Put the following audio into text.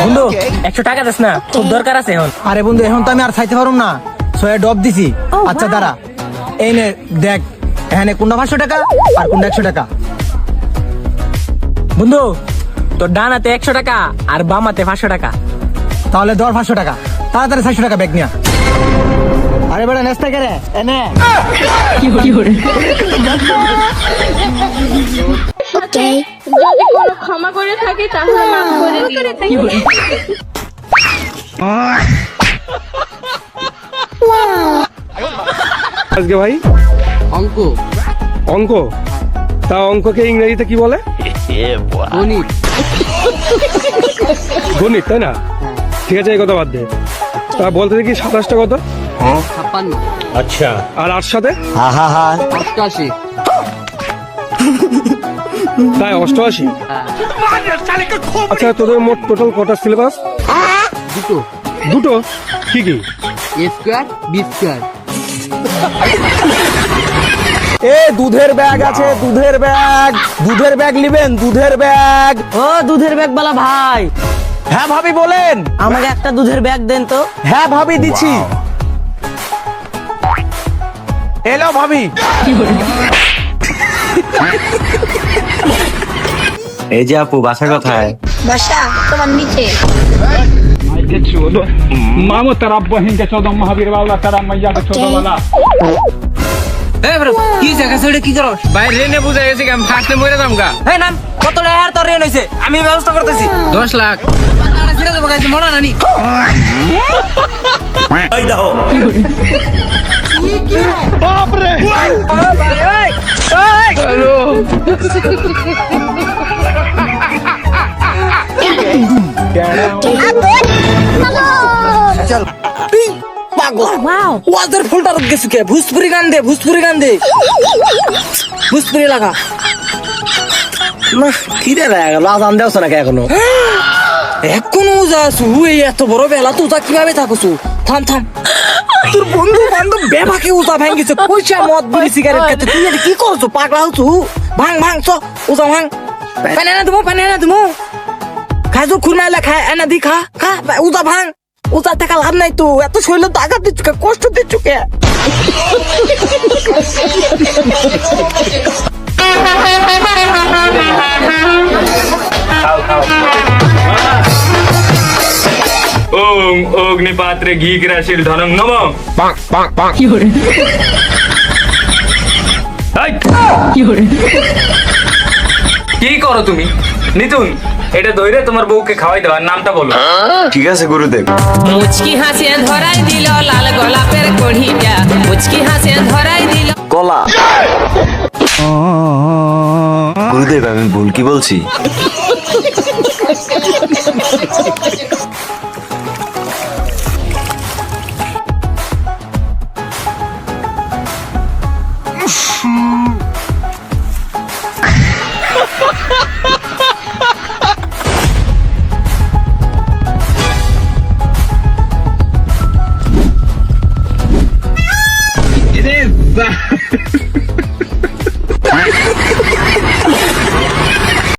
বন্ধু 100 টাকা দিস না, খুব দরকার আছে এখন। আরে বন্ধু এখন তো আমি আর চাইতে পারুম না, ছয় ডব দিছি। আচ্ছা দাঁড়া, এই নে দেখ, এখানে কোনটা 500 টাকা আর কোনটা 100 টাকা। বন্ধু তোর ডান হাতে 100 টাকা আর বাম হাতে 500 টাকা। তাহলে ধর 500 টাকা, তাড়াতাড়ি 600 টাকা ব্যাগ নিয়া। আরে বেটা নেস্তা কে রে, এনে যদি কোনো ক্ষমা করে থাকে তাহলে মাফ করে দিও। আজকে ভাই অঙ্ক অঙ্ক, তা অঙ্ককে ইংরেজিতে কি বলে? গণিত। গণিত, তাই না? ঠিক আছে, এই কথা বাদ দে। তা বলতে দেখি 27টা কত? 56। আচ্ছা, আর 8 সাথে 88। তাই 88। আচ্ছা, তোদের মোট টোটাল কটা সিলেবাস? দুটো। দুটো? কি কি? এ স্কোয়ার বি স্কোয়ার। এ দুধের ব্যাগ আছে, দুধের ব্যাগ, দুধের ব্যাগ নিবেন, দুধের ব্যাগ। ও দুধের ব্যাগ বালা ভাই, হ্যাঁ ভাবি বলেন। আমাকে একটা দুধের ব্যাগ দেন তো। হ্যাঁ ভাবি দিচ্ছি। এলো ভাবি। এই যে আপু, বাসা কোথায়? বাসা তোমার নিচে। मामो तेरा बहन के 14 महावीर वाला तेरा मैया के 14 वाला। কি জায়গা ছেড়ে কি করস? বাইরে রেনে বুঝা গেছে আমি ফার্স্টে মরে দাম গা। এই নাম কত টাকা তোর রেন হইছে, আমি ব্যবস্থা করতেছি। 10 লাখ। টাকা ছেড়ে দেবো গাইছে, মনা নানি। এই দাও। ওয়াদের ফুলটা রক গেছে কে? ভুজপুরি গান দে, ভুজপুরি গান দে, ভুজপুরি লাগা। না কি রে গেল, আজান দেওছ না কে এখনো? এখনো যাসু? এই এত বড় বেলা তুই তা কিভাবে থাকছু? থাম থাম, তোর বন্ধু বান্ধব বেভাকে উজা ভাঙিছে, পয়সা মদ বিড়ি সিগারেট খেতে, তুই এটা কি করছো? পাগলা হচ্ছু? ভাঙ ভাঙ চ, উজা ভাঙ। পানি এনে দেবো, পানি এনে দেবো। খাইছো খুরমাইলা, খাই এনে দি, খা খা, উজা ভাঙ। উজা টাকা লাভ নাই তো, এত শরীরে দাগা দিচ্ছ কে, কষ্ট দিচ্ছ কে? ওং অগ্নিপাত্রে ঘি গ্রাসির ধনং নম। কি করো তুমি নিতুন? এটা ধরে তোমার বউকে খাওয়াই দেওয়ার নামটা বলো। ঠিক আছে গুরুদেব। মুচকি হাসিয়ে ধরাই দিল লাল গোলাপের কড়িটা, মুচকি হাসিয়ে ধরাই দিল। কলা। গুরুদেব আমি ভুল কি বলছি?